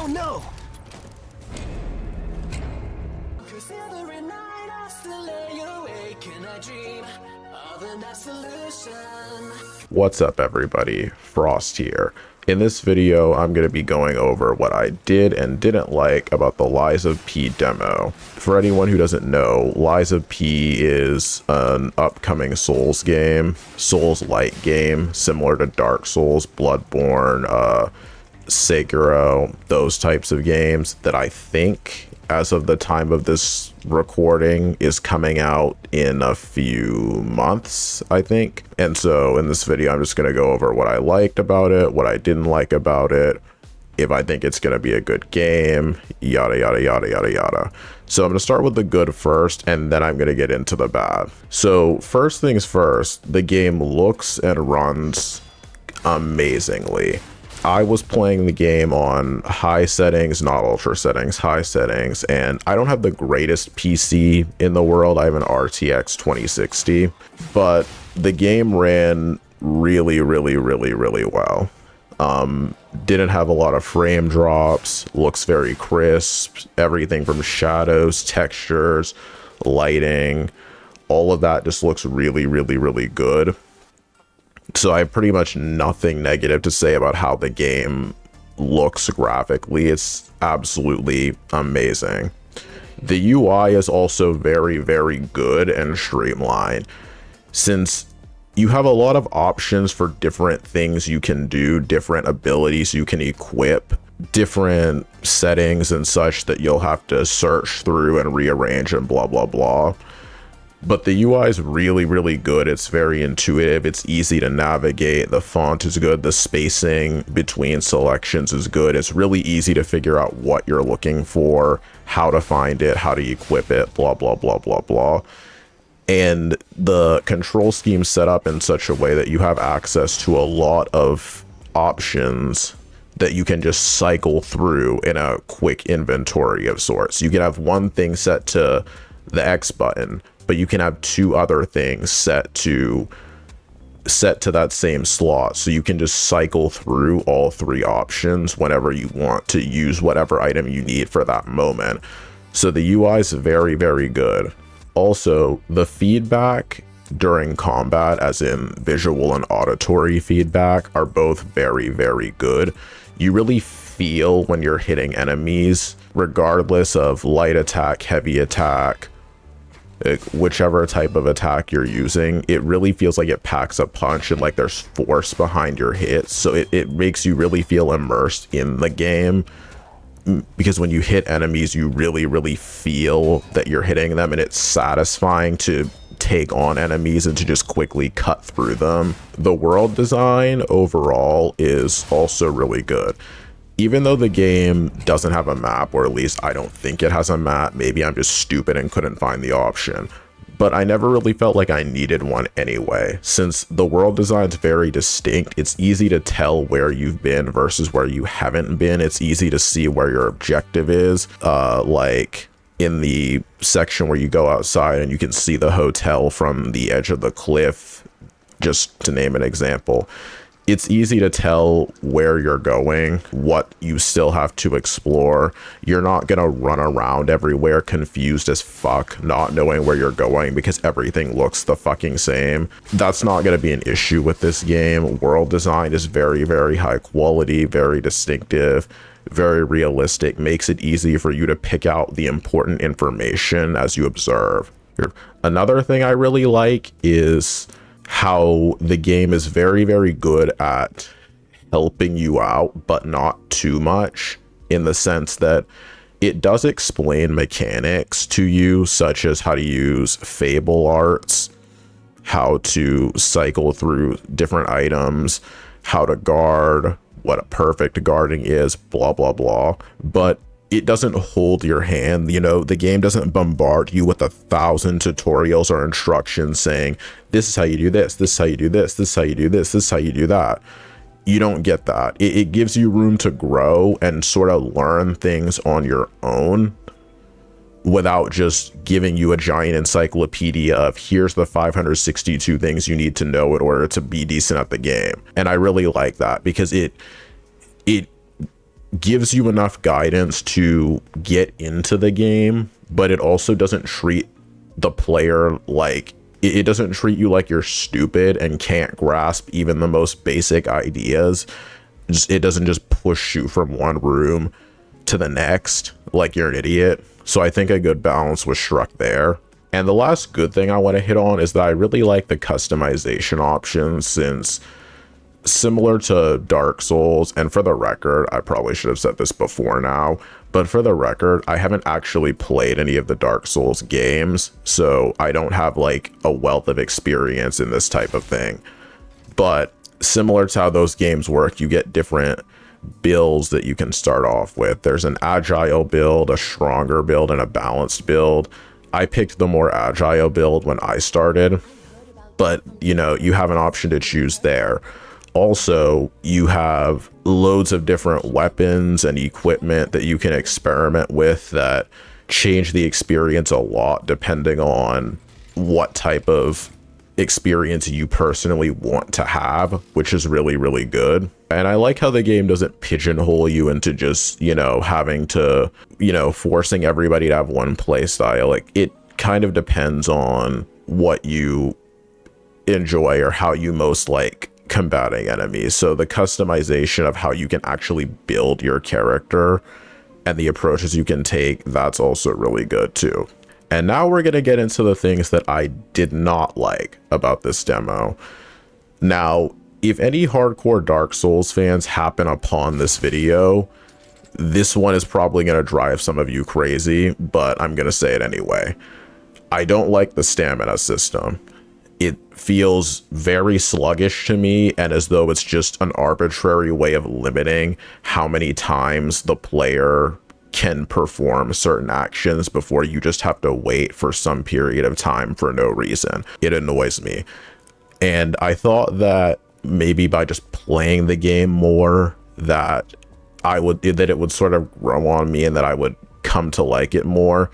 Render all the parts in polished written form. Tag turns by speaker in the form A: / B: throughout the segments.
A: Oh no! 'Cause every night I still lay awake and I dream of an absolution.
B: What's up everybody, Frost here. In this video, I'm going to be going over what I did and didn't like about the Lies of P demo. For anyone who doesn't know, Lies of P is an upcoming Souls game, Souls-like game, similar to Dark Souls, Bloodborne, Sekiro, those types of games that I think, as of the time of this recording, is coming out in a few months, I think. And so in this video, I'm just going to go over what I liked about it, what I didn't like about it, if I think it's going to be a good game, yada, yada, yada, yada, yada. So I'm going to start with the good first, and then I'm going to get into the bad. So first things first, the game looks and runs amazingly. I was playing the game on high settings, not ultra settings, high settings, and I don't have the greatest PC in the world. I have an RTX 2060, but the game ran really, really, really, really well. Didn't have a lot of frame drops, looks very crisp, everything from shadows, textures, lighting, all of that just looks really, really, really good. So I have pretty much nothing negative to say about how the game looks graphically. It's absolutely amazing. The UI is also very, very good and streamlined, since you have a lot of options for different things you can do, different abilities you can equip, different settings and such that you'll have to search through and rearrange and blah, blah, blah. But the UI is really, really good. It's very intuitive. It's easy to navigate. The font is good. The spacing between selections is good. It's really easy to figure out what you're looking for, how to find it, how to equip it, blah, blah, blah, blah, blah. And the control scheme set up in such a way that you have access to a lot of options that you can just cycle through in a quick inventory of sorts. You can have one thing set to the X button, but you can have two other things set to that same slot. So you can just cycle through all three options whenever you want to use whatever item you need for that moment. So the UI is very, very good. Also, the feedback during combat, as in visual and auditory feedback, are both very, very good. You really feel when you're hitting enemies, regardless of light attack, heavy attack, whichever type of attack you're using, it really feels like it packs a punch and like there's force behind your hits. So it makes you really feel immersed in the game, because when you hit enemies, you really, really feel that you're hitting them, and it's satisfying to take on enemies and to just quickly cut through them. The world design overall is also really good. Even though the game doesn't have a map, or at least I don't think it has a map, maybe I'm just stupid and couldn't find the option, but I never really felt like I needed one anyway. Since the world design is very distinct, it's easy to tell where you've been versus where you haven't been. It's easy to see where your objective is, like in the section where you go outside and you can see the hotel from the edge of the cliff, just to name an example. It's easy to tell where you're going, what you still have to explore. You're not gonna run around everywhere confused as fuck, not knowing where you're going because everything looks the fucking same. That's not gonna be an issue with this game. World design is very, very high quality, very distinctive, very realistic, makes it easy for you to pick out the important information as you observe. Another thing I really like is how the game is very, very good at helping you out, but not too much, in the sense that it does explain mechanics to you, such as how to use Fable arts, how to cycle through different items, how to guard, what a perfect guarding is, blah, blah, blah. But it doesn't hold your hand. You know, the game doesn't bombard you with 1,000 tutorials or instructions saying, this is how you do this, this is how you do this, this is how you do this, this is how you do that. You don't get that. It gives you room to grow and sort of learn things on your own without just giving you a giant encyclopedia of here's the 562 things you need to know in order to be decent at the game. And I really like that, because it gives you enough guidance to get into the game, but it also doesn't treat the player like, it doesn't treat you like you're stupid and can't grasp even the most basic ideas. It doesn't just push you from one room to the next like you're an idiot. So I think a good balance was struck there. And the last good thing I want to hit on is that I really like the customization options, since similar to Dark Souls, and for the record, I probably should have said this before now, but for the record, I haven't actually played any of the Dark Souls games, so I don't have like a wealth of experience in this type of thing. But similar to how those games work, you get different builds that you can start off with. There's an agile build, a stronger build, and a balanced build. I picked the more agile build when I started, but you know, you have an option to choose there. Also, you have loads of different weapons and equipment that you can experiment with that change the experience a lot depending on what type of experience you personally want to have, which is really, really good. And I like how the game doesn't pigeonhole you into just, you know, having to, you know, forcing everybody to have one play style. Like, it kind of depends on what you enjoy or how you most like combating enemies. So the customization of how you can actually build your character and the approaches you can take, that's also really good too. And now we're going to get into the things that I did not like about this demo. Now, if any hardcore Dark Souls fans happen upon this video, this one is probably going to drive some of you crazy, but I'm going to say it anyway. I don't like the stamina system. It feels very sluggish to me, and as though it's just an arbitrary way of limiting how many times the player can perform certain actions before you just have to wait for some period of time for no reason. It annoys me. And I thought that maybe by just playing the game more, that it would sort of grow on me and that I would come to like it more.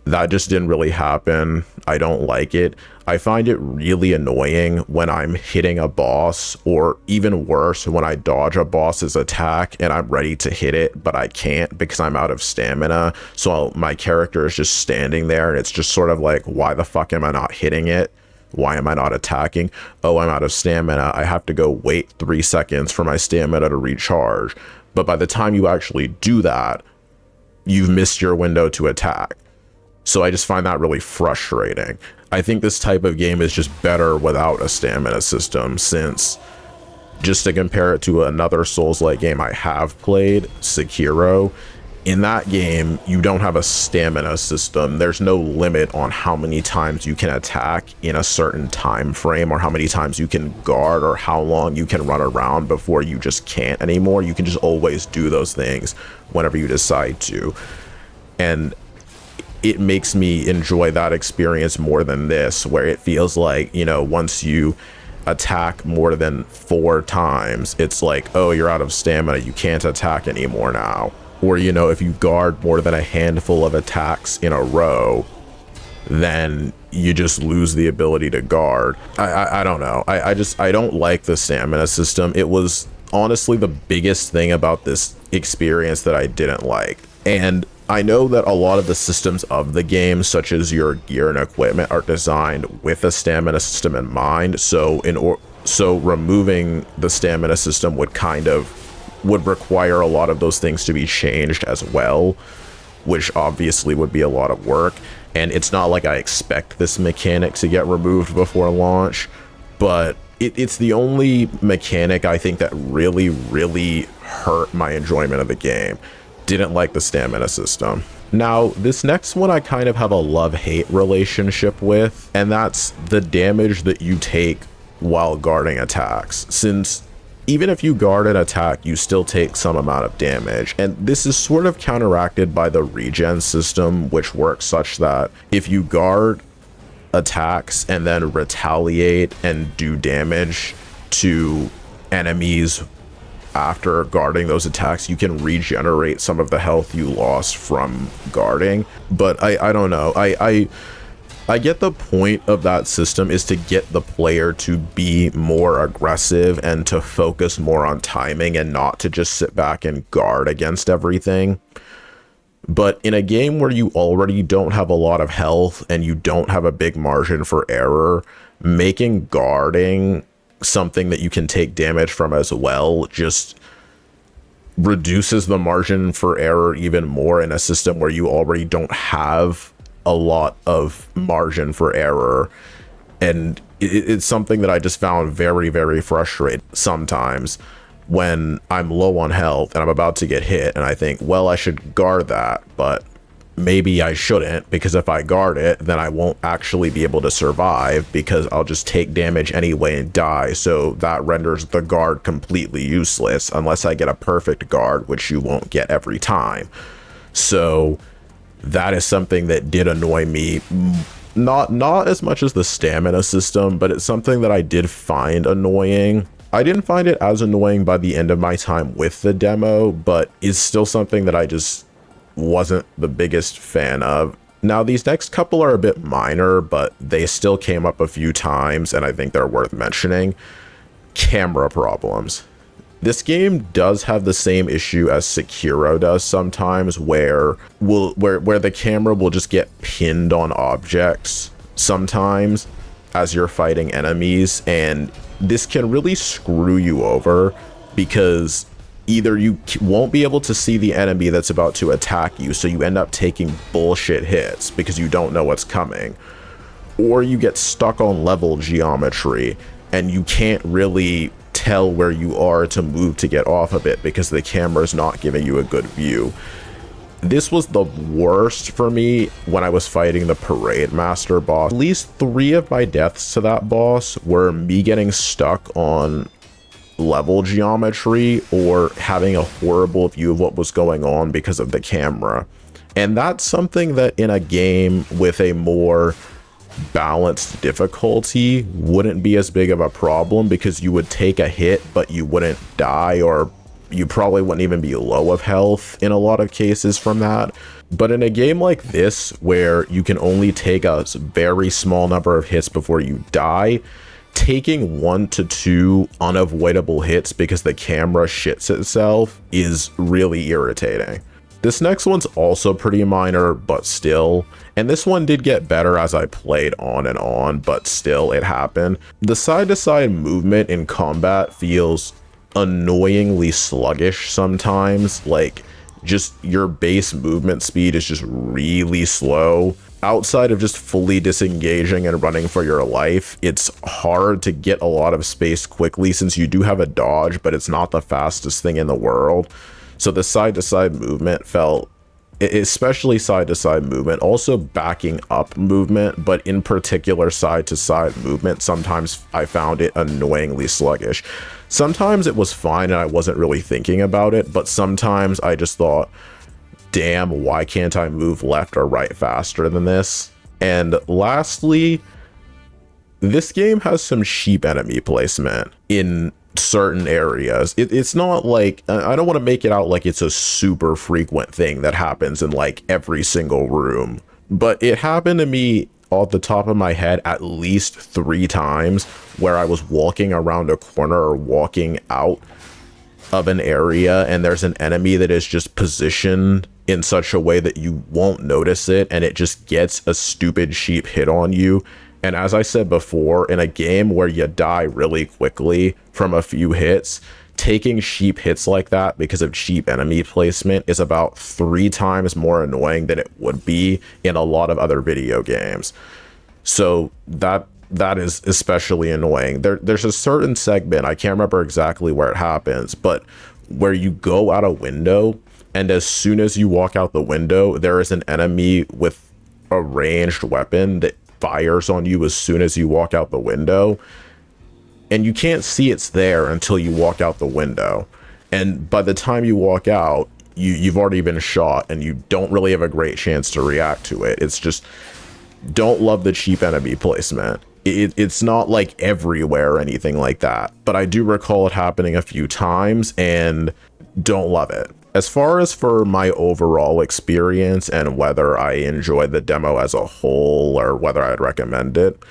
B: That just didn't really happen. I don't like it. I find it really annoying when I'm hitting a boss, or even worse, when I dodge a boss's attack and I'm ready to hit it, but I can't because I'm out of stamina. So my character is just standing there, and it's just sort of like, why the fuck am I not hitting it? Why am I not attacking? Oh, I'm out of stamina. I have to go wait 3 seconds for my stamina to recharge. But by the time you actually do that, you've missed your window to attack. So I just find that really frustrating. I think this type of game is just better without a stamina system, since, just to compare it to another Souls-like game I have played, Sekiro, in that game, you don't have a stamina system. There's no limit on how many times you can attack in a certain time frame, or how many times you can guard, or how long you can run around before you just can't anymore. You can just always do those things whenever you decide to. And it makes me enjoy that experience more than this, where it feels like, you know, once you attack more than 4 times, it's like, oh, you're out of stamina, you can't attack anymore now. Or, you know, if you guard more than a handful of attacks in a row, then you just lose the ability to guard. I don't know. I don't like the stamina system. It was honestly the biggest thing about this experience that I didn't like. And I know that a lot of the systems of the game, such as your gear and equipment, are designed with a stamina system in mind. So removing the stamina system would require a lot of those things to be changed as well, which obviously would be a lot of work. And it's not like I expect this mechanic to get removed before launch, but it's the only mechanic I think that really, really hurt my enjoyment of the game. Didn't like the stamina system. Now, this next one I kind of have a love-hate relationship with, and that's the damage that you take while guarding attacks. Since even if you guard an attack, you still take some amount of damage. And this is sort of counteracted by the regen system, which works such that if you guard attacks and then retaliate and do damage to enemies after guarding those attacks, you can regenerate some of the health you lost from guarding. But I don't know. I get the point of that system is to get the player to be more aggressive and to focus more on timing and not to just sit back and guard against everything. But in a game where you already don't have a lot of health and you don't have a big margin for error, making guarding something that you can take damage from as well just reduces the margin for error even more in a system where you already don't have a lot of margin for error. And it's something that I just found very, very frustrating sometimes when I'm low on health and I'm about to get hit and I think, well, I should guard that, but maybe I shouldn't, because if I guard it, then I won't actually be able to survive because I'll just take damage anyway and die. So that renders the guard completely useless unless I get a perfect guard, which you won't get every time. So that is something that did annoy me. Not as much as the stamina system, but it's something that I did find annoying. I didn't find it as annoying by the end of my time with the demo, but it's still something that I just wasn't the biggest fan of. Now, these next couple are a bit minor, but they still came up a few times, and I think they're worth mentioning. Camera problems. This game does have the same issue as Sekiro does sometimes, where the camera will just get pinned on objects sometimes as you're fighting enemies, and this can really screw you over because either you won't be able to see the enemy that's about to attack you, so you end up taking bullshit hits because you don't know what's coming, or you get stuck on level geometry and you can't really tell where you are to move to get off of it because the camera's not giving you a good view. This was the worst for me when I was fighting the Parade Master boss. At least 3 of my deaths to that boss were me getting stuck on level geometry or having a horrible view of what was going on because of the camera. And that's something that in a game with a more balanced difficulty wouldn't be as big of a problem, because you would take a hit but you wouldn't die, or you probably wouldn't even be low of health in a lot of cases from that. But in a game like this, where you can only take a very small number of hits before you die, taking 1 to 2 unavoidable hits because the camera shits itself is really irritating. This next one's also pretty minor, but still, and this one did get better as I played on and on, but still, it happened. The side-to-side movement in combat feels annoyingly sluggish sometimes. Like, just your base movement speed is just really slow. Outside of just fully disengaging and running for your life, it's hard to get a lot of space quickly since you do have a dodge, but it's not the fastest thing in the world. So the side-to-side movement felt, especially side-to-side movement, also backing up movement, but in particular side-to-side movement, sometimes I found it annoyingly sluggish. Sometimes it was fine and I wasn't really thinking about it, but sometimes I just thought, damn, why can't I move left or right faster than this? And lastly, this game has some sheep enemy placement in certain areas. It's not like, I don't want to make it out like it's a super frequent thing that happens in like every single room, but it happened to me off the top of my head at least 3 times where I was walking around a corner or walking out of an area and there's an enemy that is just positioned in such a way that you won't notice it, and it just gets a stupid sheep hit on you. And as I said before, in a game where you die really quickly from a few hits, taking sheep hits like that because of cheap enemy placement is about 3 times more annoying than it would be in a lot of other video games. So that is especially annoying. There's a certain segment, I can't remember exactly where it happens, but where you go out a window, and as soon as you walk out the window, there is an enemy with a ranged weapon that fires on you as soon as you walk out the window, and you can't see it's there until you walk out the window. And by the time you walk out, you've already been shot and you don't really have a great chance to react to it. It's just, don't love the cheap enemy placement. It's not like everywhere or anything like that, but I do recall it happening a few times and don't love it. As far as for my overall experience and whether I enjoyed the demo as a whole or whether I'd recommend it,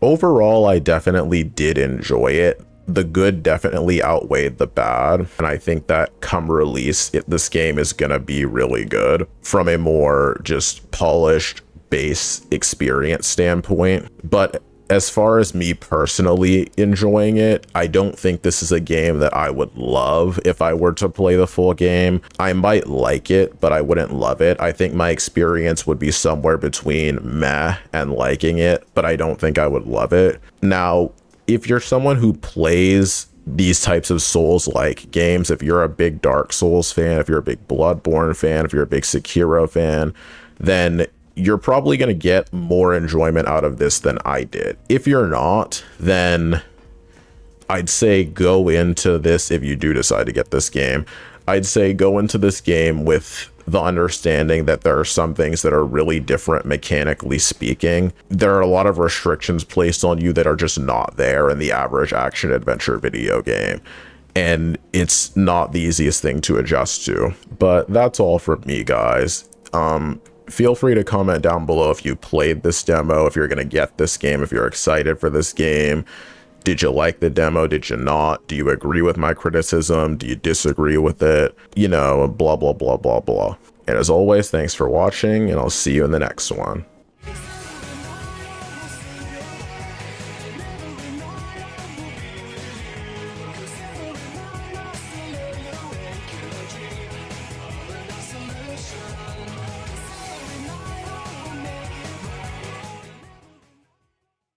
B: overall, I definitely did enjoy it. The good definitely outweighed the bad, and I think that come release, this game is gonna be really good from a more just polished base experience standpoint. But as far as me personally enjoying it, I don't think this is a game that I would love if I were to play the full game. I might like it, but I wouldn't love it. I think my experience would be somewhere between meh and liking it, but I don't think I would love it. Now, if you're someone who plays these types of Souls-like games, if you're a big Dark Souls fan, if you're a big Bloodborne fan, if you're a big Sekiro fan, then you're probably going to get more enjoyment out of this than I did. If you're not, then I'd say go into this, if you do decide to get this game, I'd say go into this game with the understanding that there are some things that are really different mechanically speaking. There are a lot of restrictions placed on you that are just not there in the average action adventure video game, and it's not the easiest thing to adjust to. But that's all from me, guys. Feel free to comment down below if you played this demo, if you're going to get this game, if you're excited for this game. Did you like the demo? Did you not? Do you agree with my criticism? Do you disagree with it? You know, blah, blah, blah, blah, blah. And as always, thanks for watching, and I'll see you in the next one.